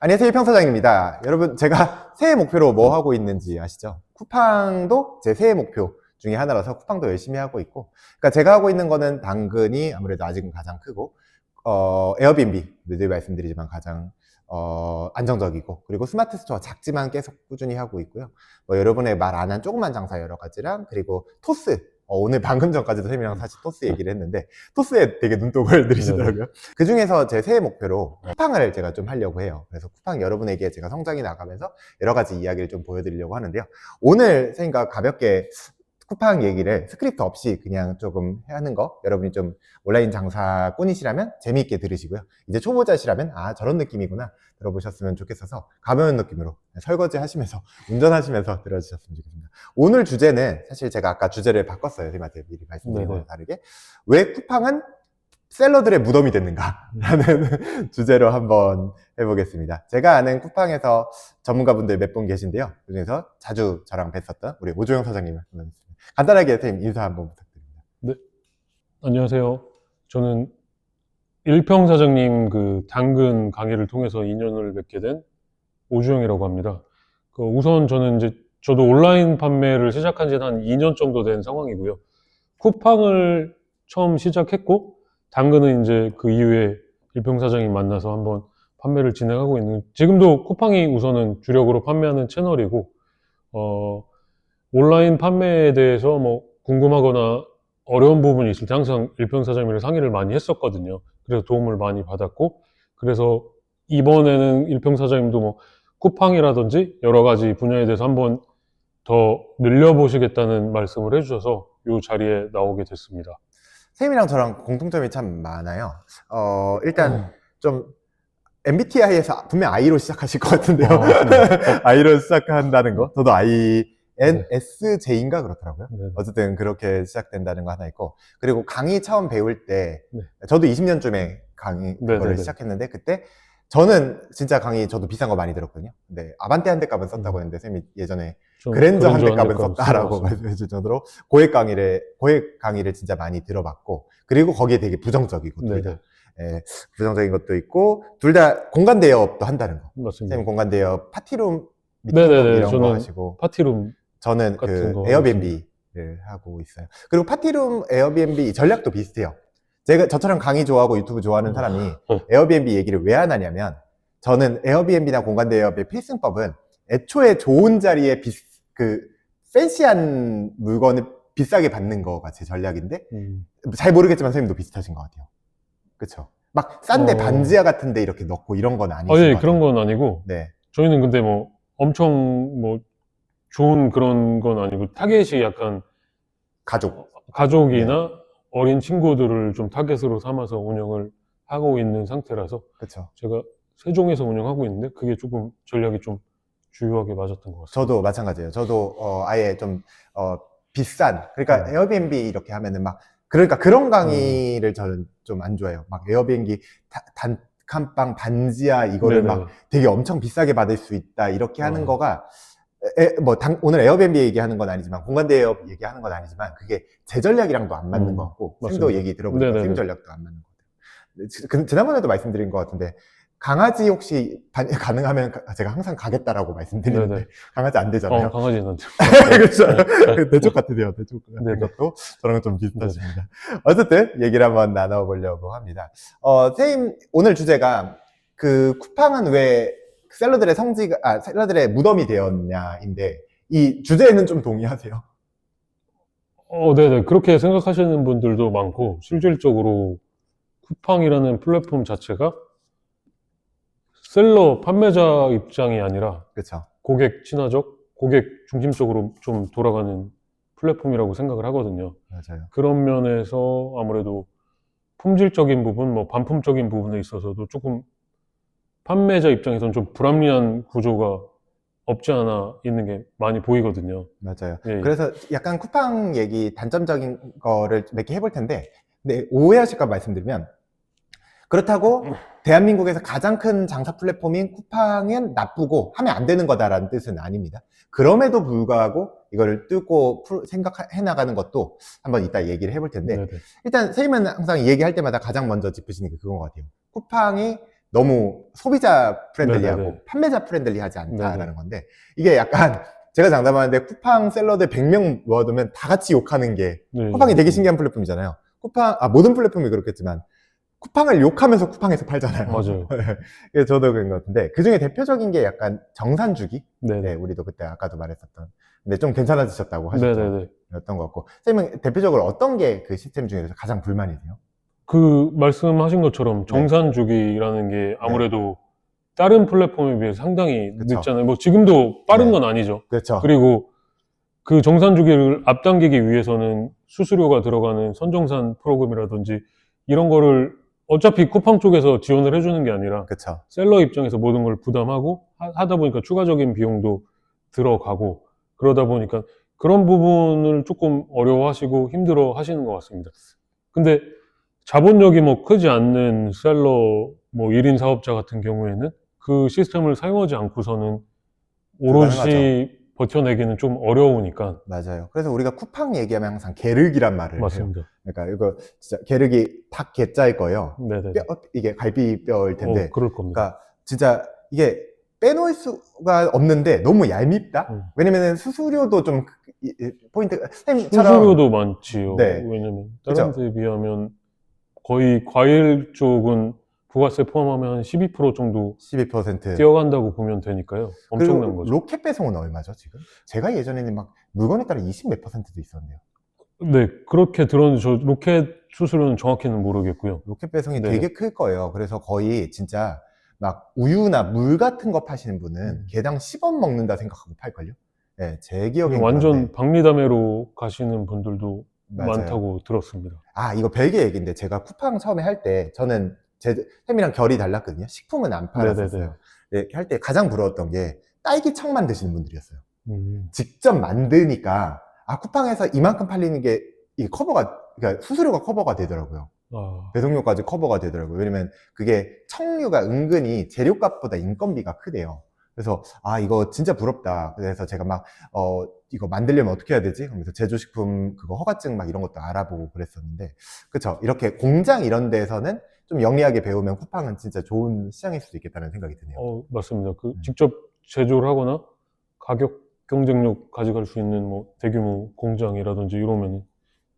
안녕하세요, 평사장입니다. 여러분, 제가 새해 목표로 뭐 하고 있는지 아시죠? 쿠팡도 제 새해 목표 중에 하나라서 쿠팡도 열심히 하고 있고, 그러니까 제가 하고 있는 거는 당근이 아무래도 아직은 가장 크고, 에어비앤비, 늘 말씀드리지만 가장 안정적이고, 그리고 스마트 스토어 작지만 계속 꾸준히 하고 있고요. 여러분의 말 안 한 조그만 장사 여러 가지랑, 그리고 토스, 오늘 방금 전까지도 쌤이랑 사실 토스 얘기를 했는데, 토스에 되게 눈독을 들이시더라고요. 그 중에서 제 새해 목표로 쿠팡을 제가 좀 하려고 해요. 그래서 쿠팡 여러분에게 제가 성장이 나가면서 여러 가지 이야기를 좀 보여드리려고 하는데요. 오늘 쌤과 가볍게 쿠팡 얘기를 스크립트 없이 그냥 조금 하는 거, 여러분이 좀 온라인 장사꾼이시라면 재미있게 들으시고요. 이제 초보자시라면 저런 느낌이구나 들어보셨으면 좋겠어서 가벼운 느낌으로 설거지 하시면서 운전하시면서 들어주셨으면 좋겠습니다. 오늘 주제는 사실 제가 아까 주제를 바꿨어요. 선생님한테 미리 말씀드린 거랑 다르게, 왜 쿠팡은 셀러들의 무덤이 됐는가 라는 주제로 한번 해보겠습니다. 제가 아는 쿠팡에서 전문가분들 몇 분 계신데요. 그중에서 자주 저랑 뵀었던 우리 오조영 사장님을 만났습니다. 간단하게 선생님 인사 한번 부탁드립니다. 네, 안녕하세요. 저는 일평 사장님 그 당근 강의를 통해서 인연을 맺게 된 오주영이라고 합니다. 우선 저는 저도 온라인 판매를 시작한 지는 한 2년 정도 된 상황이고요. 쿠팡을 처음 시작했고, 당근은 이제 그 이후에 일평 사장님 만나서 한번 판매를 진행하고 있는, 지금도 쿠팡이 우선은 주력으로 판매하는 채널이고, 온라인 판매에 대해서 뭐 궁금하거나 어려운 부분이 있을 때 항상 일평 사장님이랑 상의를 많이 했었거든요. 그래서 도움을 많이 받았고, 그래서 이번에는 일평 사장님도 뭐 쿠팡이라든지 여러 가지 분야에 대해서 한번 더 늘려보시겠다는 말씀을 해주셔서 이 자리에 나오게 됐습니다. 선생님이랑 저랑 공통점이 참 많아요. 일단 좀 MBTI에서 분명 I로 시작하실 것 같은데요. I로 시작한다는 거. 저도 INSJ인가 그렇더라고요. 네네. 어쨌든 그렇게 시작된다는 거 하나 있고, 그리고 강의 처음 배울 때 저도 20년쯤에 강의 그거를 시작했는데, 그때 저는 진짜 강의 저도 비싼 거 많이 들었거든요. 근데 아반떼 한 대 값은 썼다고 했는데 쌤이 예전에 그랜저 한 대 값은 썼다라고 말씀해 주실 정도로 고액 강의를 진짜 많이 들어봤고, 그리고 거기에 되게 부정적이고 둘 다. 부정적인 것도 있고, 둘 다 공간 대여업도 한다는 거. 맞습니다. 쌤 공간 대여업, 파티룸, 미팅룸 이런 거 하시고, 파티룸 저는 그 에어비앤비를 하고 있어요. 그리고 파티룸, 에어비앤비 전략도 비슷해요. 저처럼 강의 좋아하고 유튜브 좋아하는 사람이 에어비앤비 얘기를 왜 안 하냐면, 저는 에어비앤비나 공간 대여업의 필승법은 애초에 좋은 자리에 팬시한 물건을 비싸게 받는 거가 제 전략인데, 잘 모르겠지만 선생님도 비슷하신 것 같아요. 그쵸? 막 싼데 반지하 같은데 이렇게 넣고 이런 건 아니죠? 예, 그런 건 아니고. 네. 저희는 근데 뭐 엄청 뭐 좋은 그런 건 아니고, 타겟이 약간 가족이나 어린 친구들을 좀 타겟으로 삼아서 운영을 하고 있는 상태라서. 그쵸. 제가 세종에서 운영하고 있는데 그게 조금 전략이 좀 주요하게 맞았던 것 같습니다. 저도 마찬가지예요. 저도 아예 좀 비싼, 그러니까 에어비앤비 이렇게 하면은 그러니까 그런 강의를 저는 좀 안 좋아해요. 막 에어비앤비 단칸방 반지하 이거를 막 되게 엄청 비싸게 받을 수 있다 이렇게 하는 거가, 오늘 에어비앤비 얘기하는 건 아니지만, 공간대여 얘기하는 건 아니지만, 그게 제 전략이랑도 안 맞는 것 같고, 쌤도 얘기 들어보니까 쌤 전략도 안 맞는 것 같아요. 지난번에도 말씀드린 것 같은데, 강아지 혹시 가능하면 제가 항상 가겠다라고 말씀드리는데, 강아지 안 되잖아요. 강아지는 안 돼요. 그렇죠. 대쪽 같으세요. 대쪽 같은 것도 저랑 좀 비슷하십니다. 어쨌든 얘기를 한번 나눠보려고 합니다. 선생님 오늘 주제가 그 쿠팡은 왜 셀러들의 무덤이 되었냐인데, 이 주제에는 좀 동의하세요? 네네. 그렇게 생각하시는 분들도 많고, 실질적으로 쿠팡이라는 플랫폼 자체가 셀러, 판매자 입장이 아니라 그렇죠. 고객 친화적, 고객 중심적으로 좀 돌아가는 플랫폼이라고 생각을 하거든요. 맞아요. 그런 면에서 아무래도 품질적인 부분, 뭐 반품적인 부분에 있어서도 조금 판매자 입장에서는 좀 불합리한 구조가 없지 않아 있는 게 많이 보이거든요. 맞아요. 그래서 약간 쿠팡 얘기 단점적인 거를 몇 개 해볼 텐데, 근데 오해하실까 말씀드리면, 그렇다고 대한민국에서 가장 큰 장사 플랫폼인 쿠팡은 나쁘고 하면 안 되는 거다라는 뜻은 아닙니다. 그럼에도 불구하고 이거를 뚫고 생각해 나가는 것도 한번 이따 얘기를 해볼 텐데, 일단 선생님은 항상 얘기할 때마다 가장 먼저 짚으시는 게 그건 것 같아요. 쿠팡이 너무 소비자 프렌들리하고 네네네. 판매자 프렌들리하지 않다라는 네네. 건데 이게 약간 제가 장담하는데 쿠팡 셀러들 100명 모아두면 다 같이 욕하는 게 네, 쿠팡이 되게 맞습니다. 신기한 플랫폼이잖아요. 모든 플랫폼이 그렇겠지만 쿠팡을 욕하면서 쿠팡에서 팔잖아요. 맞아요. 그래서 저도 그런 것 같은데 그 중에 대표적인 게 약간 정산주기. 네, 네네. 우리도 그때 아까도 말했었던. 근데 좀 괜찮아지셨다고 하셨죠. 네네네. 였던 것 같고. 선생님은 대표적으로 어떤 게 그 시스템 중에서 가장 불만이세요? 그 말씀하신 것처럼 네. 정산 주기라는 게 아무래도 다른 플랫폼에 비해 상당히 그쵸. 늦잖아요. 뭐 지금도 빠른 네. 건 아니죠. 그렇죠. 그리고 그 정산 주기를 앞당기기 위해서는 수수료가 들어가는 선정산 프로그램이라든지 이런 거를 어차피 쿠팡 쪽에서 지원을 해주는 게 아니라 그쵸. 셀러 입장에서 모든 걸 부담하고 하다 보니까 추가적인 비용도 들어가고 그러다 보니까 그런 부분을 조금 어려워하시고 힘들어 하시는 것 같습니다. 근데 자본력이 뭐 크지 않는 셀러 뭐 1인 사업자 같은 경우에는 그 시스템을 사용하지 않고서는 불가능하죠. 오롯이 버텨내기는 좀 어려우니까. 맞아요. 그래서 우리가 쿠팡 얘기하면 항상 게르기란 말을 해요. 맞습니다. 그러니까 이거 진짜 게르기 닭 게자일 거예요. 네네. 이게 갈비뼈일 텐데. 그럴 겁니다. 그러니까 진짜 이게 빼놓을 수가 없는데 너무 얄밉다? 왜냐면은 수수료도 좀 포인트, 선생님처럼. 수수료도 많지요. 네. 왜냐면 다른 그죠? 데에 비하면 거의 과일 쪽은 부가세 포함하면 한 12% 정도 12%. 뛰어간다고 보면 되니까요. 엄청난 그리고 거죠. 로켓 배송은 얼마죠, 지금? 제가 예전에는 막 물건에 따라 20 몇 %도 있었는데요. 네, 그렇게 들었는데 저 로켓 수수료는 정확히는 모르겠고요. 로켓 배송이 네네. 되게 클 거예요. 그래서 거의 진짜 막 우유나 물 같은 거 파시는 분은 개당 10원 먹는다 생각하고 팔걸요? 네, 제 기억엔 완전 그런데. 박리담회로 가시는 분들도 맞아요. 많다고 들었습니다. 아, 이거 별개 얘기인데 제가 쿠팡 처음에 할 때 저는 쌤이랑 결이 달랐거든요. 식품은 안 팔았었어요. 네, 할 때 가장 부러웠던 게 딸기청만 드시는 분들이었어요. 직접 만드니까 쿠팡에서 이만큼 팔리는 게 이게 그러니까 수수료가 커버가 되더라고요. 아, 배송료까지 커버가 되더라고요. 왜냐면 그게 청류가 은근히 재료값보다 인건비가 크대요. 그래서 이거 진짜 부럽다. 그래서 제가 막 이거 만들려면 어떻게 해야 되지? 그러면서 제조식품 그거 허가증 막 이런 것도 알아보고 그랬었는데, 그쵸? 이렇게 공장 이런 데서는 좀 영리하게 배우면 쿠팡은 진짜 좋은 시장일 수도 있겠다는 생각이 드네요. 맞습니다. 그 직접 제조를 하거나 가격 경쟁력 가져갈 수 있는 뭐 대규모 공장이라든지 이러면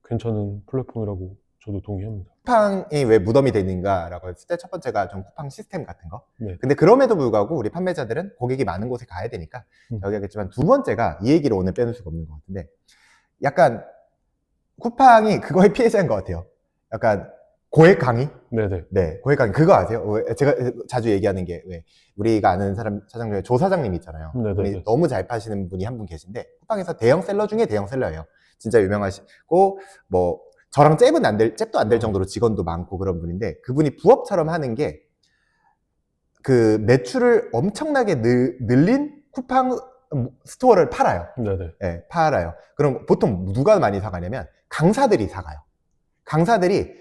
괜찮은 플랫폼이라고 저도 동의합니다. 쿠팡이 왜 무덤이 되는가라고 했을 때 첫 번째가 좀 쿠팡 시스템 같은 거. 네. 근데 그럼에도 불구하고 우리 판매자들은 고객이 많은 곳에 가야 되니까 여기 하겠지만, 두 번째가 이 얘기를 오늘 빼놓을 수가 없는 것 같은데, 약간 쿠팡이 그거의 피해자인 것 같아요. 약간 고액 강의? 네네. 네, 고액 강의. 그거 아세요? 제가 자주 얘기하는 게, 왜 우리가 아는 사람 사장 중에 조 사장님 있잖아요. 네네네. 그분이 너무 잘 파시는 분이 한 분 계신데, 쿠팡에서 대형 셀러 중에 대형 셀러예요. 진짜 유명하시고, 뭐 저랑 잽도 안 될 정도로 직원도 많고 그런 분인데, 그분이 부업처럼 하는 게 그 매출을 엄청나게 늘린 쿠팡 스토어를 팔아요. 네네. 네, 팔아요. 그럼 보통 누가 많이 사가냐면 강사들이 사가요. 강사들이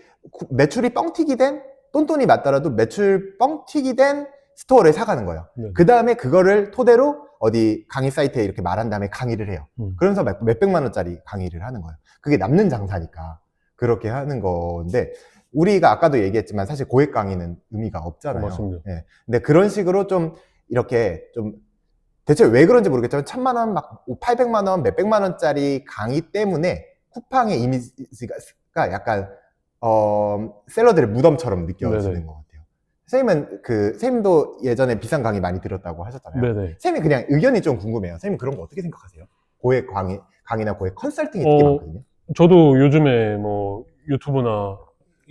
매출이 뻥튀기 된, 똔똔이 맞더라도 매출 뻥튀기 된 스토어를 사가는 거예요. 네네. 그 다음에 그거를 토대로 어디 강의 사이트에 이렇게 말한 다음에 강의를 해요. 그러면서 몇백만 원짜리 강의를 하는 거예요. 그게 남는 장사니까 그렇게 하는 건데, 우리가 아까도 얘기했지만 사실 고액 강의는 의미가 없잖아요. 맞습니다. 네. 근데 그런 식으로 좀 이렇게 좀, 대체 왜 그런지 모르겠지만 1000만 원, 막 800만 원, 몇백만 원짜리 강의 때문에 쿠팡의 이미지가 약간 셀러들의 무덤처럼 느껴지는 네네. 것 같아요. 선생님도 예전에 비싼 강의 많이 들었다고 하셨잖아요. 네네. 선생님이 그냥 의견이 좀 궁금해요. 선생님 그런 거 어떻게 생각하세요? 고액 강의나 고액 컨설팅이 되게 많거든요. 저도 요즘에 뭐 유튜브나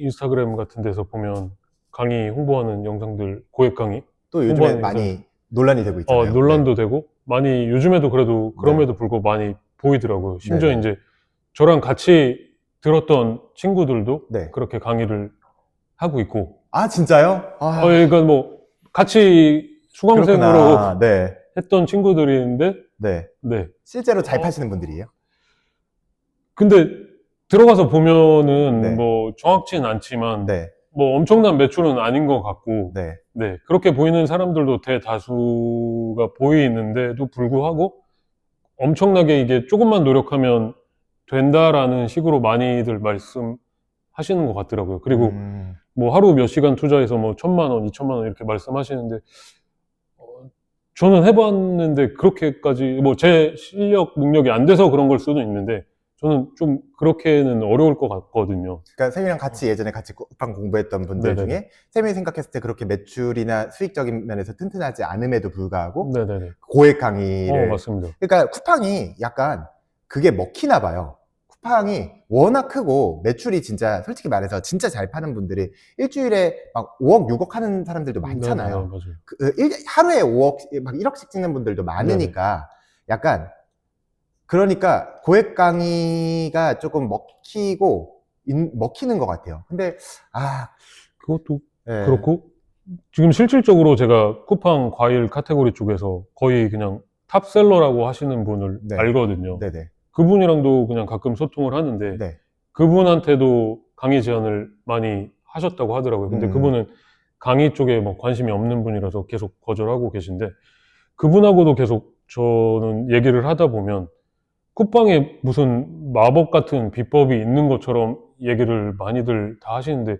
인스타그램 같은 데서 보면 강의 홍보하는 영상들, 고액 강의 또 요즘에 홍보하는 많이 논란이 되고 있잖아요. 논란도 되고 많이 요즘에도 그래도 그럼에도 불구하고 많이 보이더라고요. 심지어 네네. 이제 저랑 같이 들었던 친구들도 네. 그렇게 강의를 하고 있고. 진짜요? 그러니까 뭐 같이 수강생으로 그렇구나. 네. 했던 친구들인데, 네. 네. 실제로 잘 파시는 분들이에요? 근데 들어가서 보면은 네. 뭐 정확치는 않지만 네. 뭐 엄청난 매출은 아닌 것 같고, 네. 네, 그렇게 보이는 사람들도 대다수가 보이는데도 불구하고 엄청나게 이게 조금만 노력하면 된다라는 식으로 많이들 말씀하시는 것 같더라고요. 그리고 뭐 하루 몇 시간 투자해서 뭐 1,000만 원, 2,000만 원 이렇게 말씀하시는데 저는 해봤는데 그렇게까지 뭐 제 실력 능력이 안 돼서 그런 걸 수도 있는데 저는 좀 그렇게는 어려울 것 같거든요. 그러니까 쌤이랑 같이 예전에 같이 쿠팡 공부했던 분들 네네네. 중에 쌤이 생각했을 때 그렇게 매출이나 수익적인 면에서 튼튼하지 않음에도 불구하고 네네네. 고액 강의를 맞습니다. 그러니까 쿠팡이 약간 그게 먹히나 봐요. 쿠팡이 워낙 크고 매출이 진짜 솔직히 말해서 진짜 잘 파는 분들이 일주일에 막 5억, 6억 하는 사람들도 네네네, 많잖아요. 맞아요. 하루에 5억, 막 1억씩 찍는 분들도 많으니까 약간 그러니까 고액 강의가 조금 먹히는 것 같아요. 근데 그것도 예, 그렇고 지금 실질적으로 제가 쿠팡 과일 카테고리 쪽에서 거의 그냥 탑셀러라고 하시는 분을 네. 알거든요. 네네. 그분이랑도 그냥 가끔 소통을 하는데 네. 그분한테도 강의 제안을 많이 하셨다고 하더라고요. 근데 그분은 강의 쪽에 뭐 관심이 없는 분이라서 계속 거절하고 계신데 그분하고도 계속 저는 얘기를 하다 보면 쿠팡에 무슨 마법 같은 비법이 있는 것처럼 얘기를 많이들 다 하시는데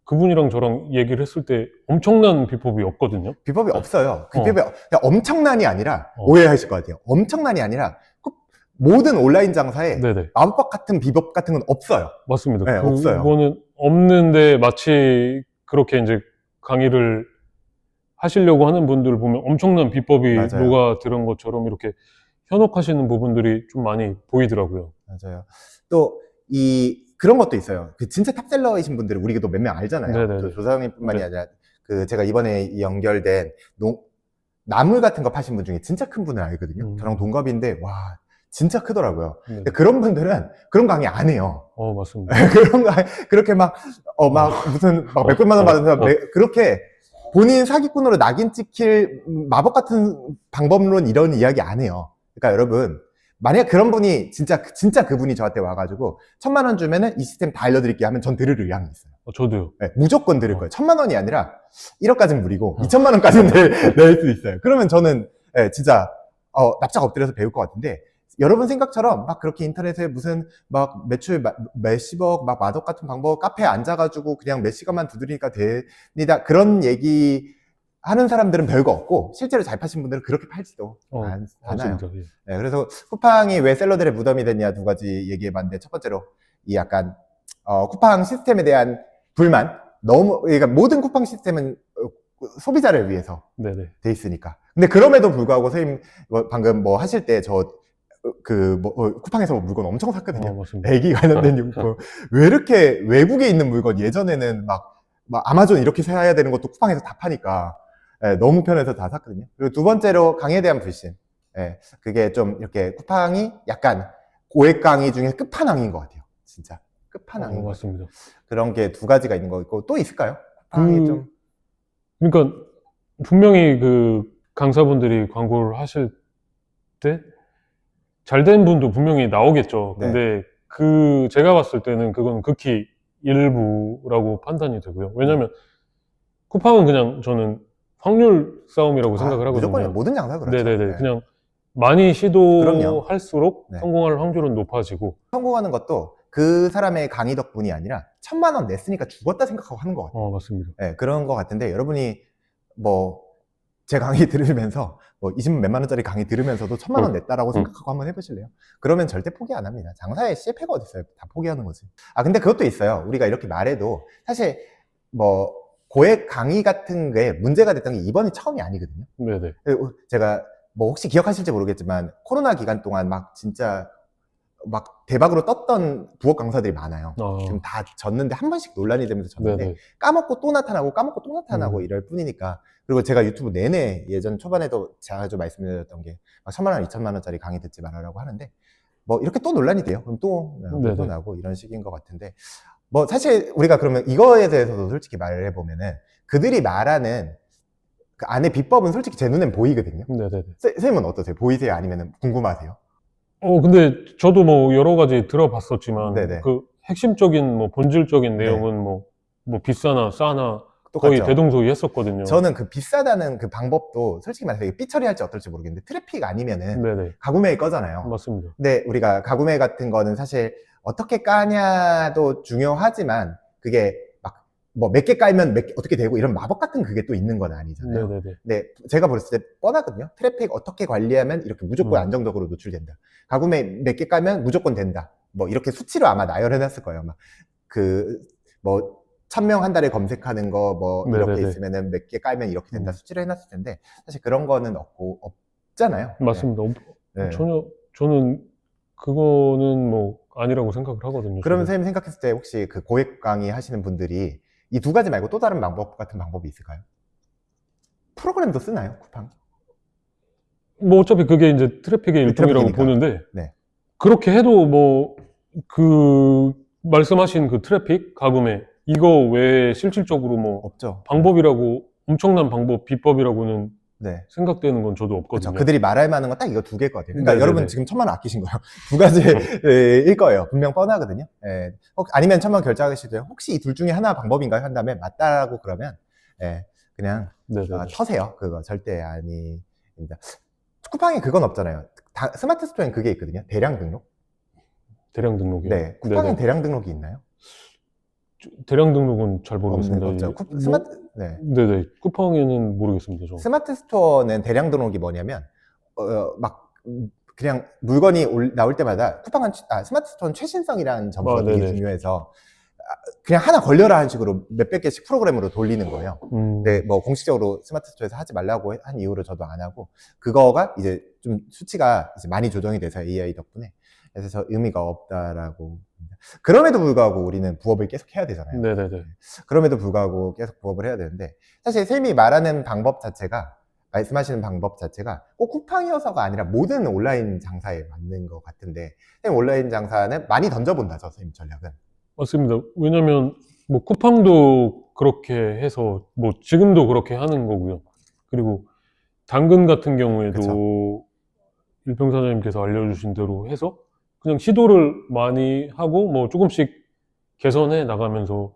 그분이랑 저랑 얘기를 했을 때 엄청난 비법이 없거든요. 비법이 없어요. 그 어. 비법이 그냥 엄청난이 아니라 어. 오해하실 것 같아요. 엄청난이 아니라 모든 온라인 장사에 네네. 마법 같은 비법 같은 건 없어요. 맞습니다. 네, 없어요. 그거는 없는데 마치 그렇게 이제 강의를 하시려고 하는 분들 보면 엄청난 비법이 맞아요. 녹아들은 것처럼 이렇게 현혹하시는 부분들이 좀 많이 보이더라고요. 맞아요. 또 그런 것도 있어요. 그 진짜 탑셀러이신 분들을 우리가 또 몇 명 알잖아요. 네네네. 저 조사장님뿐만이 네. 아니라 제가 이번에 연결된 나물 같은 거 파신 분 중에 진짜 큰 분을 알거든요. 저랑 동갑인데 와 진짜 크더라고요. 네. 근데 그런 분들은 그런 강의 안 해요. 맞습니다. 그렇게 막 무슨 막 몇백만 원 받으면서 그렇게 본인 사기꾼으로 낙인 찍힐 마법 같은 방법론 이런 이야기 안 해요. 그러니까 여러분, 만약 그런 분이 진짜 그분이 저한테 와가지고 1,000만 원 주면은 이 시스템 다 알려드릴게요 하면 전 들을 의향이 있어요. 저도요. 네, 무조건 들을 거예요. 1,000만 원이 아니라 1억까지는 무리고 2,000만 원까지는 낼 수 있어요. 그러면 저는 진짜 납작 엎드려서 배울 것 같은데 여러분 생각처럼 막 그렇게 인터넷에 무슨 막 매출 몇십억 막 마법 같은 방법 카페에 앉아가지고 그냥 몇 시간만 두드리니까 됩니다. 그런 얘기 하는 사람들은 별거 없고 실제로 잘 파신 분들은 그렇게 팔지도 않아요. 진짜, 예. 네, 그래서 쿠팡이 왜 셀러들의 무덤이 됐냐 두 가지 얘기해봤는데 첫 번째로 이 약간 쿠팡 시스템에 대한 불만 그러니까 모든 쿠팡 시스템은 소비자를 위해서 네네. 돼 있으니까. 근데 그럼에도 불구하고 선생님 방금 뭐 하실 때 쿠팡에서 물건 엄청 샀거든요. 맞습니다. 애기 관련된 용품. 왜 이렇게 외국에 있는 물건 예전에는 막 아마존 이렇게 사야 되는 것도 쿠팡에서 다 파니까 너무 편해서 다 샀거든요. 그리고 두 번째로 강의에 대한 불신. 그게 좀 이렇게 쿠팡이 약간 고액 강의 중에 끝판왕인 것 같아요. 진짜 끝판왕인 것 같아요. 맞습니다. 그런 게 두 가지가 있는 거 있고 또 있을까요? 쿠팡이 좀 그러니까 분명히 그 강사분들이 광고를 하실 때 잘된 분도 분명히 나오겠죠. 근데 제가 봤을 때는 그건 극히 일부라고 판단이 되고요. 왜냐면 쿠팡은 그냥 저는 확률 싸움이라고 생각을 하거든요. 무조건 모든 장사 그렇죠. 네네네. 그냥 많이 시도할수록 그럼요. 성공할 확률은 높아지고. 성공하는 것도 그 사람의 강의 덕분이 아니라 1,000만 원 냈으니까 죽었다 생각하고 하는 것 같아요. 맞습니다. 그런 것 같은데 여러분이 제 강의 들으면서 20만 몇만 원짜리 강의 들으면서도 1,000만 원 냈다라고 생각하고 한번 해보실래요? 그러면 절대 포기 안 합니다. 장사에 실패가 어디 있어요? 다 포기하는 거지. 근데 그것도 있어요. 우리가 이렇게 말해도 사실 고액 강의 같은 게 문제가 됐던 게 이번이 처음이 아니거든요. 네네. 제가 혹시 기억하실지 모르겠지만 코로나 기간 동안 진짜 대박으로 떴던 부업 강사들이 많아요. 지금 다 졌는데 한 번씩 논란이 되면서 졌는데 네네. 까먹고 또 나타나고 이럴 뿐이니까. 그리고 제가 유튜브 내내 예전 초반에도 자주 말씀드렸던 게 1,000만 원, 2,000만 원짜리 강의 듣지 말라고 하는데 이렇게 또 논란이 돼요. 그럼 또 나고 이런 식인 것 같은데 사실 우리가 그러면 이거에 대해서도 솔직히 말을 해보면은 그들이 말하는 그 안에 비법은 솔직히 제 눈엔 보이거든요. 네네. 선생님은 어떠세요? 보이세요? 아니면 궁금하세요? 근데 저도 여러 가지 들어봤었지만 네네. 그 핵심적인 본질적인 내용은 비싸나 싸나 거의 똑같죠. 대동소이했었거든요. 저는 그 비싸다는 그 방법도 솔직히 말해서 이게 삐처리할지 어떨지 모르겠는데 트래픽 아니면은 네네. 가구매일 거잖아요. 맞습니다. 근데 우리가 가구매 같은 거는 사실 어떻게 까냐도 중요하지만 그게 뭐 몇 개 깔면 어떻게 되고 이런 마법 같은 그게 또 있는 건 아니잖아요. 네네네. 네, 제가 봤을 때 뻔하거든요. 트래픽 어떻게 관리하면 이렇게 무조건 안정적으로 노출된다. 가구매 몇 개 깔면 무조건 된다. 뭐 이렇게 수치로 아마 나열해놨을 거예요. 막 뭐 1000명 한 달에 검색하는 거 뭐 이렇게 네네네. 있으면은 몇 개 깔면 이렇게 된다. 수치로 해놨을 텐데 사실 그런 거는 없잖아요. 맞습니다. 네. 전혀, 저는 그거는 뭐 아니라고 생각을 하거든요. 그러면 저도. 선생님 생각했을 때 혹시 그 고액 강의 하시는 분들이 이 두 가지 말고 또 다른 방법 같은 방법이 있을까요? 프로그램도 쓰나요? 쿠팡? 뭐 어차피 그게 이제 트래픽의 일종이라고 트래픽이니까. 보는데, 네. 그렇게 해도 뭐, 말씀하신 그 트래픽, 가구매, 이거 외에 실질적으로 뭐, 없죠. 방법이라고, 엄청난 방법, 비법이라고는 네. 생각되는 건 저도 그렇죠. 없거든요. 그들이 말할 만한 건 딱 이거 두 개일 것 같아요. 그러니까 네네네. 여러분 지금 1000만 원 아끼신 거예요. 두 가지일 거예요. 분명 뻔하거든요. 예. 아니면 1000만 원 결제하시고요. 혹시 이 둘 중에 하나 방법인가요? 한 다음에 맞다라고 그러면 예, 그냥 네네네. 터세요. 그거 절대 아닙니다. 쿠팡에 그건 없잖아요. 스마트 스토어엔 그게 있거든요. 대량 등록. 대량 등록이요. 네. 쿠팡엔 네네. 대량 등록이 있나요? 대량 등록은 잘 모르겠습니다. 없죠. 뭐, 네. 네네. 쿠팡에는 모르겠습니다. 저. 스마트 스토어는 대량 등록이 뭐냐면 그냥 물건이 나올 때마다 스마트 스토어는 최신성이라는 점수가 되게 네네. 중요해서 그냥 하나 걸려라 한 식으로 몇백 개씩 프로그램으로 돌리는 거예요. 네, 뭐 공식적으로 스마트 스토어에서 하지 말라고 한 이후로 저도 안 하고 그거가 이제 좀 수치가 이제 많이 조정이 돼서 AI 덕분에 그래서 의미가 없다라고. 그럼에도 불구하고 우리는 부업을 계속 해야 되잖아요. 네네네. 그럼에도 불구하고 계속 부업을 해야 되는데 사실 쌤이 말하는 방법 자체가 말씀하시는 방법 자체가 꼭 쿠팡이어서가 아니라 모든 온라인 장사에 맞는 것 같은데 쌤 온라인 장사는 많이 던져본다죠, 쌤 전략은. 맞습니다. 왜냐면 뭐 쿠팡도 그렇게 해서 뭐 지금도 그렇게 하는 거고요. 그리고 당근 같은 경우에도 그쵸. 일평 사장님께서 알려주신 대로 해서 그냥 시도를 많이 하고 뭐 조금씩 개선해 나가면서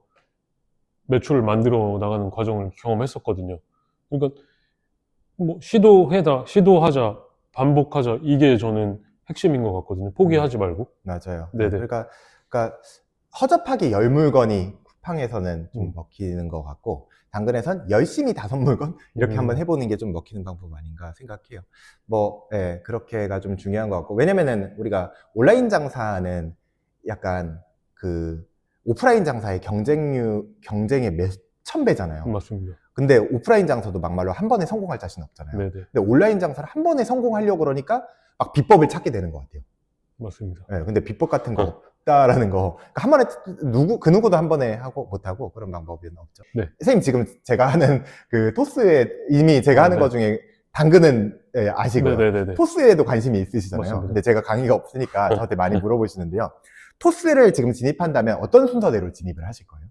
매출을 만들어 나가는 과정을 경험했었거든요. 그러니까 뭐 시도하자, 반복하자 이게 저는 핵심인 것 같거든요. 포기하지 말고. 맞아요. 네네. 그러니까 허접하게 10물건이 쿠팡에서는 좀 먹히는 것 같고 당근에선 열심히 5물건 이렇게 한번 해보는 게 좀 먹히는 방법 아닌가 생각해요. 뭐 그렇게가 좀 중요한 것 같고 왜냐면은 우리가 온라인 장사는 약간 그 오프라인 장사의 경쟁의 몇천 배잖아요. 맞습니다. 근데 오프라인 장사도 막말로 한 번에 성공할 자신 없잖아요. 네네. 근데 온라인 장사를 한 번에 성공하려고 그러니까 막 비법을 찾게 되는 것 같아요. 맞습니다. 근데 비법 같은 거 없다라는 거. 그러니까 한 번에 그 누구도 한 번에 하고 못하고 그런 방법은 없죠. 네. 선생님 지금 제가 하는 그 토스에 이미 제가 하는 네. 것 중에 당근은 아시고요. 네네네네. 토스에도 관심이 있으시잖아요. 맞습니다. 근데 제가 강의가 없으니까 저한테 많이 물어보시는데요. 토스를 지금 진입한다면 어떤 순서대로 진입을 하실 거예요?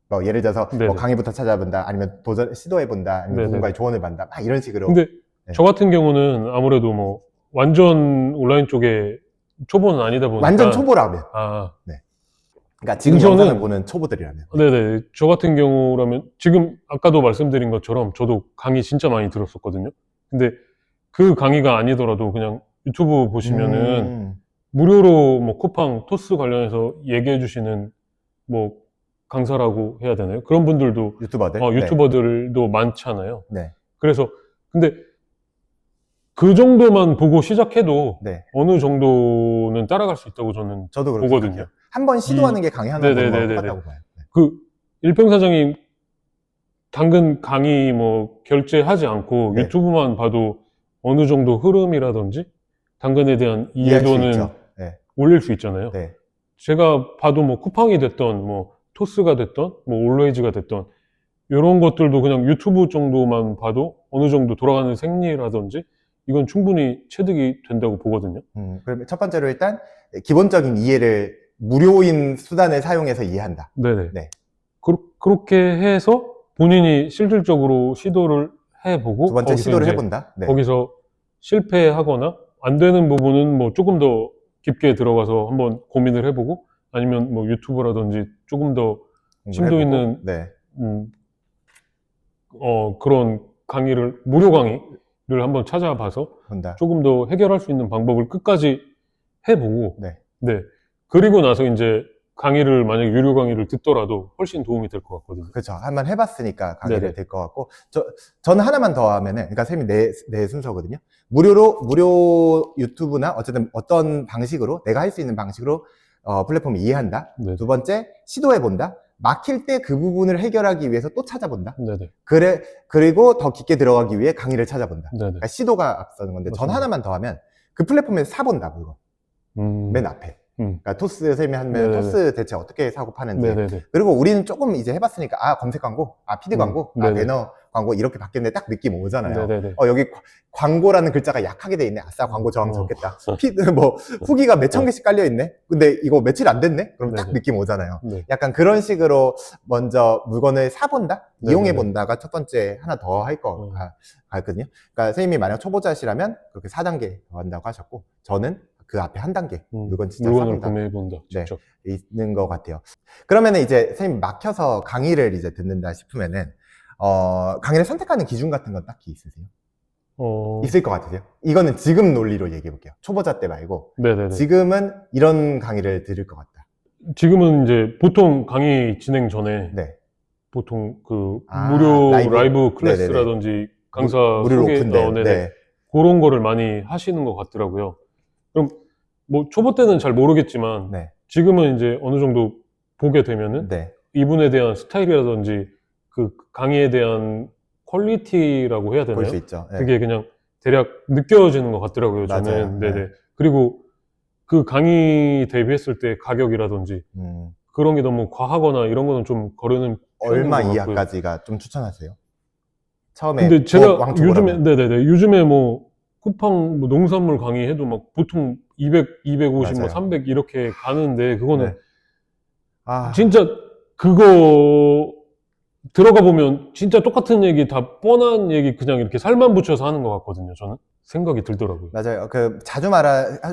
뭐 예를 들어서 뭐 네네. 강의부터 찾아본다, 아니면 시도해본다, 아니면 네네. 누군가의 조언을 받는다, 막 이런 식으로. 근데 네. 저 같은 경우는 아무래도 뭐 완전 온라인 쪽에 초보는 아니다 보니까 완전 초보라면. 그러니까 지금 우선은- 영상을 보는 초보들이라면. 네네. 저 같은 경우라면 지금 아까도 말씀드린 것처럼 저도 강의 진짜 많이 들었었거든요. 근데 그 강의가 아니더라도 그냥 유튜브 보시면은 무료로 뭐 쿠팡, 토스 관련해서 얘기해 주시는 뭐 강사라고 해야 되나요? 그런 분들도 유튜버들. 유튜버들도 많잖아요. 네. 그래서 근데 그 정도만 보고 시작해도 네. 어느 정도는 따라갈 수 있다고 저는 저도 그렇게 보거든요. 생각해요. 한번 시도하는 게 강의 하나 보는 거랑 네네네네네. 똑같다고 봐요. 네. 그 일평사장이 당근 강의 뭐 결제하지 않고 네. 유튜브만 봐도 어느 정도 흐름이라든지 당근에 대한 이해할 수 이해도는 있죠. 네. 올릴 수 있잖아요. 네. 제가 봐도 뭐 쿠팡이 됐던 뭐 토스가 됐던 뭐 올웨이즈가 됐던 이런 것들도 그냥 유튜브 정도만 봐도 어느 정도 돌아가는 생리라든지 이건 충분히 체득이 된다고 보거든요. 그러면 첫 번째로 일단 기본적인 이해를 무료인 수단을 사용해서 이해한다. 네네. 네. 그렇게 해서 본인이 실질적으로 시도를 해보고 두 번째 거기서 시도를 이제 해본다. 네. 거기서 실패하거나 안 되는 부분은 뭐 조금 더 깊게 들어가서 한번 고민을 해보고 아니면 뭐 유튜브라든지 조금 더 심도 공부를 있는 해보고. 네. 그런 강의를 무료 강의를 한번 찾아봐서 본다. 조금 더 해결할 수 있는 방법을 끝까지 해보고 네. 네. 그리고 나서 이제 강의를 만약에 유료 강의를 듣더라도 훨씬 도움이 될 것 같거든요. 그렇죠. 한번 해봤으니까 강의를 네네. 될 것 같고, 저는 하나만 더 하면은, 그러니까 쌤이 내 순서거든요. 무료 유튜브나 어쨌든 어떤 방식으로, 내가 할 수 있는 방식으로, 플랫폼을 이해한다. 네네. 두 번째, 시도해본다. 막힐 때 그 부분을 해결하기 위해서 또 찾아본다. 네네. 그리고 더 깊게 들어가기 위해 강의를 찾아본다. 네네. 그러니까 시도가 앞서는 건데, 전 맞습니다. 하나만 더 하면, 그 플랫폼에서 사본다, 물건. 맨 앞에. 그러니까 토스 쌤이 하면 네네네. 토스 대체 어떻게 사고 파는지. 네네네. 그리고 우리는 조금 이제 해봤으니까 검색 광고, PD 광고, 네네. 배너 광고 이렇게 바뀌었는데 딱 느낌 오잖아요. 네네네. 여기 광고라는 글자가 약하게 돼 있네. 아싸, 광고 저항 적겠다. 뭐 후기가 몇천 개씩 깔려 있네. 근데 이거 며칠 안 됐네. 그럼 딱 네네. 느낌 오잖아요. 네. 약간 그런 식으로 먼저 물건을 사본다, 네네네. 이용해 본다가 첫 번째 하나 더 할 거 같거든요. 그러니까 선생님이 만약 초보자시라면 그렇게 4단계 더 한다고 하셨고, 저는 그 앞에 한 단계 물건 진짜 물건을 사본다. 구매해본다. 네, 직접. 있는 것 같아요. 그러면은 이제 선생님 막혀서 강의를 이제 듣는다 싶으면은 강의를 선택하는 기준 같은 건 딱히 있으세요? 있을 것 같으세요? 이거는 지금 논리로 얘기해 볼게요. 초보자 때 말고. 네네네. 지금은 이런 강의를 들을 것 같다. 지금은 이제 보통 강의 진행 전에 네. 보통 그 무료 라이브 클래스라든지 강사 무료로 소개, 오픈된. 네네. 그런 거를 많이 하시는 것 같더라고요. 그럼 뭐 초보 때는 잘 모르겠지만 네. 지금은 이제 어느 정도 보게 되면은 네. 이분에 대한 스타일이라든지 그 강의에 대한 퀄리티라고 해야 되나요? 볼 수 있죠. 네. 그게 그냥 대략 느껴지는 것 같더라고요, 저는. 맞아요. 네네. 네. 그리고 그 강의 대비했을 때 가격이라든지 그런 게 너무 과하거나 이런 거는 좀 거르는 편인 얼마 것 같고요. 이하까지가 좀 추천하세요? 처음에 근데 제가 요즘에 왕초보라면. 네네네 요즘에 뭐 쿠팡 뭐 농산물 강의해도 막 보통 200, 250, 뭐 맞아요. 300 이렇게 가는데 그거는 네. 진짜 그거 들어가 보면 진짜 똑같은 얘기 다 뻔한 얘기 그냥 이렇게 살만 붙여서 하는 것 같거든요. 저는 생각이 들더라고요. 맞아요.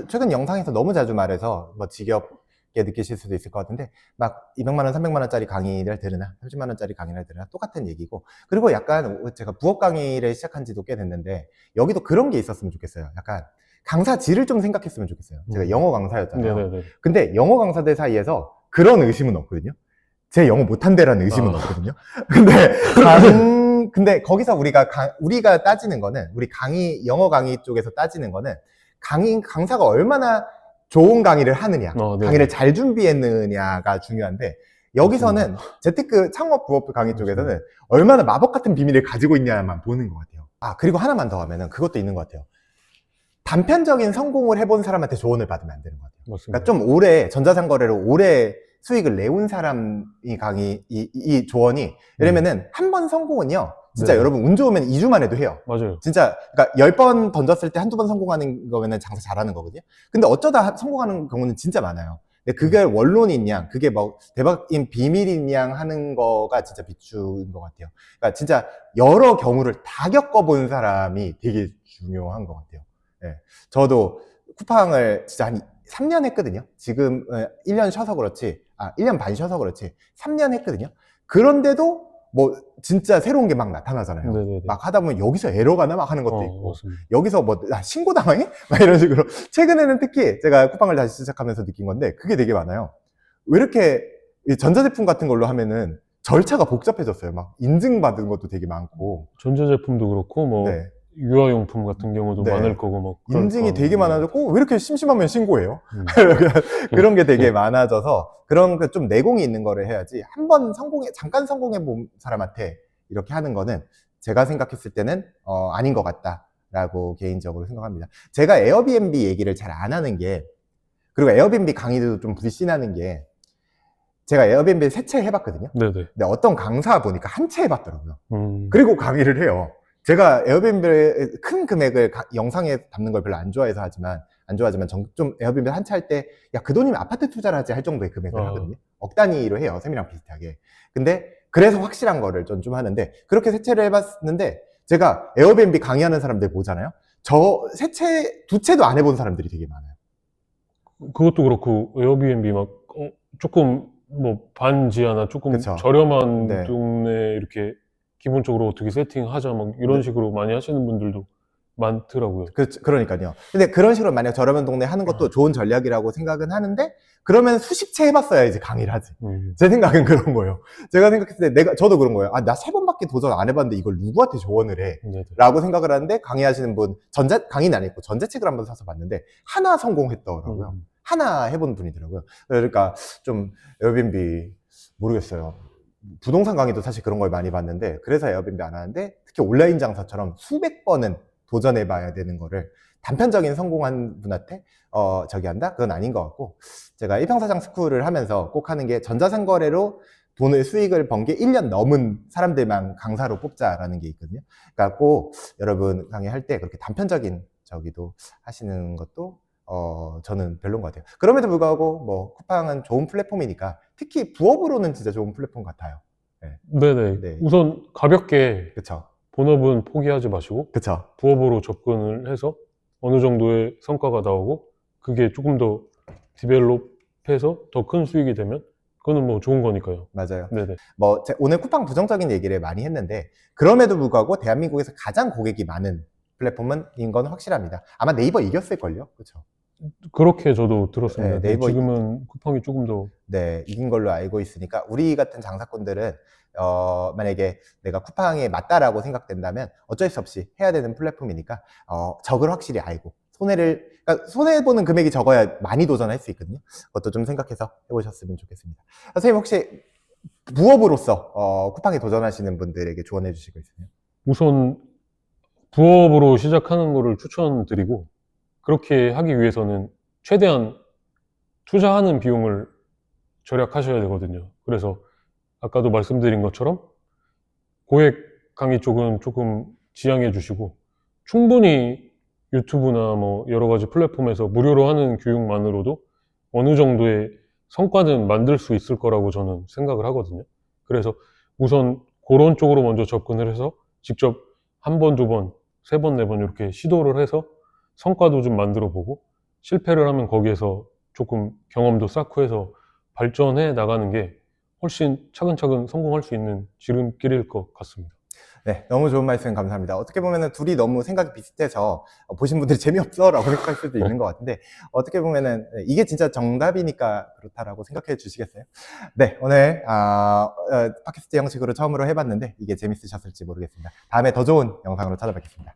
최근 영상에서 너무 자주 말해서 뭐 지겹게 느끼실 수도 있을 것 같은데, 막 200만 원, 300만 원짜리 강의를 들으나 30만 원짜리 강의를 들으나 똑같은 얘기고, 그리고 약간 제가 부업 강의를 시작한 지도 꽤 됐는데, 여기도 그런 게 있었으면 좋겠어요. 약간 강사 질을 좀 생각했으면 좋겠어요. 제가 영어 강사였잖아요. 네네네. 근데 영어 강사들 사이에서 그런 의심은 없거든요. 제 영어 못한대라는 의심은 없거든요. 근데 거기서 우리가 따지는 거는, 영어 강의 쪽에서 따지는 거는, 강사가 얼마나 좋은 강의를 하느냐, 강의를 잘 준비했느냐가 중요한데, 여기서는 재테크 창업 부업 강의 쪽에서는 얼마나 마법 같은 비밀을 가지고 있냐만 보는 것 같아요. 그리고 하나만 더 하면은 그것도 있는 것 같아요. 단편적인 성공을 해본 사람한테 조언을 받으면 안 되는 것 같아요. 맞습니다. 그러니까 좀 오래, 전자상거래로 오래 수익을 내온 사람이 이 조언이, 왜냐면은 한 번 성공은요, 진짜 네. 여러분 운 좋으면 2주만 해도 해요. 맞아요. 진짜, 그러니까 10번 던졌을 때 한두 번 성공하는 거면은 장사 잘하는 거거든요. 근데 어쩌다 성공하는 경우는 진짜 많아요. 근데 그게 원론인 양, 그게 뭐 대박인 비밀인 양 하는 거가 진짜 비추인 것 같아요. 그러니까 진짜 여러 경우를 다 겪어본 사람이 되게 중요한 것 같아요. 네. 저도 쿠팡을 진짜 한 3년 했거든요. 지금 1년 쉬어서 그렇지, 1년 반 쉬어서 그렇지 3년 했거든요. 그런데도 뭐 진짜 새로운 게 막 나타나잖아요. 네네네. 막 하다 보면 여기서 에러가 나 막 하는 것도 있고, 맞습니다. 여기서 뭐 신고 당해? 막 이런 식으로. 최근에는 특히 제가 쿠팡을 다시 시작하면서 느낀 건데, 그게 되게 많아요. 왜 이렇게 전자제품 같은 걸로 하면은 절차가 복잡해졌어요. 막 인증받은 것도 되게 많고, 전자제품도 그렇고 뭐 네. 유아용품 같은 경우도 네. 많을 거고 막 인증이 되게 많아졌고, 왜 이렇게 심심하면 신고해요? 음. 그런 게 되게 많아져서, 그런 그 좀 내공이 있는 거를 해야지, 잠깐 성공해 본 사람한테 이렇게 하는 거는 제가 생각했을 때는 아닌 것 같다라고 개인적으로 생각합니다. 제가 에어비앤비 얘기를 잘 안 하는 게, 그리고 에어비앤비 강의도 좀 불신하는 게, 제가 에어비앤비 3채 해봤거든요. 네네. 근데 어떤 강사 보니까 한 채 해봤더라고요. 음. 그리고 강의를 해요. 제가 에어비앤비 큰 금액을 영상에 담는 걸 별로 안 좋아하지만 좀 에어비앤비 한 채 할 때, 야, 그 돈이면 아파트 투자를 하지 할 정도의 금액을 하거든요. 억 단위로 해요. 쌤이랑 비슷하게. 근데 그래서 확실한 거를 좀 하는데, 그렇게 3채를 해봤는데, 제가 에어비앤비 강의하는 사람들 보잖아요. 저 2채도 안 해본 사람들이 되게 많아요. 그것도 그렇고 에어비앤비 막 조금 뭐 반지하나 조금 그쵸. 저렴한 네. 동네 이렇게 기본적으로 어떻게 세팅하자 막 이런 식으로 많이 하시는 분들도 많더라고요. 그러니까요. 근데 그런 식으로 만약 저렴한 동네 하는 것도 좋은 전략이라고 생각은 하는데, 그러면 수십 채 해봤어야지 강의를 하지. 제 생각은 그런 거예요. 제가 생각했을 때 저도 그런 거예요. 아, 나 3번밖에 도전 안 해봤는데 이걸 누구한테 조언을 해? 네네. 라고 생각을 하는데, 강의하시는 분, 강의는 안 했고, 전자책을 한번 사서 봤는데, 하나 성공했더라고요. 하나 해본 분이더라고요. 그러니까 좀 에어비앤비 모르겠어요. 부동산 강의도 사실 그런 걸 많이 봤는데, 그래서 에어비앤비 안 하는데, 특히 온라인 장사처럼 수백 번은 도전해봐야 되는 거를 단편적인 성공한 분한테 저기 한다? 그건 아닌 것 같고, 제가 일평사장 스쿨을 하면서 꼭 하는 게, 전자상거래로 돈을 수익을 번 게 1년 넘은 사람들만 강사로 뽑자라는 게 있거든요. 그러니까 꼭 여러분 강의할 때 그렇게 단편적인 저기도 하시는 것도 저는 별로인 것 같아요. 그럼에도 불구하고 뭐 쿠팡은 좋은 플랫폼이니까, 특히 부업으로는 진짜 좋은 플랫폼 같아요. 네네. 네. 우선 가볍게 그쵸. 본업은 포기하지 마시고 그쵸. 부업으로 접근을 해서 어느 정도의 성과가 나오고 그게 조금 더 디벨롭해서 더 큰 수익이 되면 그거는 뭐 좋은 거니까요. 맞아요. 네네. 뭐 오늘 쿠팡 부정적인 얘기를 많이 했는데, 그럼에도 불구하고 대한민국에서 가장 고객이 많은 플랫폼은 인 건 확실합니다. 아마 네이버 이겼을걸요? 그쵸. 그렇게 저도 들었습니다. 네, 네이버 지금은 쿠팡이 조금 더 네, 이긴 걸로 알고 있으니까, 우리 같은 장사꾼들은 만약에 내가 쿠팡에 맞다라고 생각된다면 어쩔 수 없이 해야 되는 플랫폼이니까 적을 확실히 알고, 그러니까 손해보는 금액이 적어야 많이 도전할 수 있거든요. 그것도 좀 생각해서 해보셨으면 좋겠습니다. 선생님, 혹시 부업으로서 쿠팡에 도전하시는 분들에게 조언해 주실 거 있으세요? 우선 부업으로 시작하는 거를 추천드리고 그렇게 하기 위해서는 최대한 투자하는 비용을 절약하셔야 되거든요. 그래서 아까도 말씀드린 것처럼 고액 강의 쪽은 조금 지양해 주시고 충분히 유튜브나 뭐 여러 가지 플랫폼에서 무료로 하는 교육만으로도 어느 정도의 성과는 만들 수 있을 거라고 저는 생각을 하거든요. 그래서 우선 그런 쪽으로 먼저 접근을 해서 직접 한 번, 두 번, 세 번, 네 번 이렇게 시도를 해서 성과도 좀 만들어 보고 실패를 하면 거기에서 조금 경험도 쌓고 해서 발전해 나가는 게 훨씬 차근차근 성공할 수 있는 지름길일 것 같습니다. 네, 너무 좋은 말씀 감사합니다. 어떻게 보면은 둘이 너무 생각이 비슷해서 보신 분들이 재미없어 라고 생각할 수도 있는 것 같은데, 어떻게 보면은 이게 진짜 정답이니까 그렇다라고 생각해 주시겠어요? 네, 오늘 팟캐스트 형식으로 처음으로 해봤는데 이게 재밌으셨을지 모르겠습니다. 다음에 더 좋은 영상으로 찾아뵙겠습니다.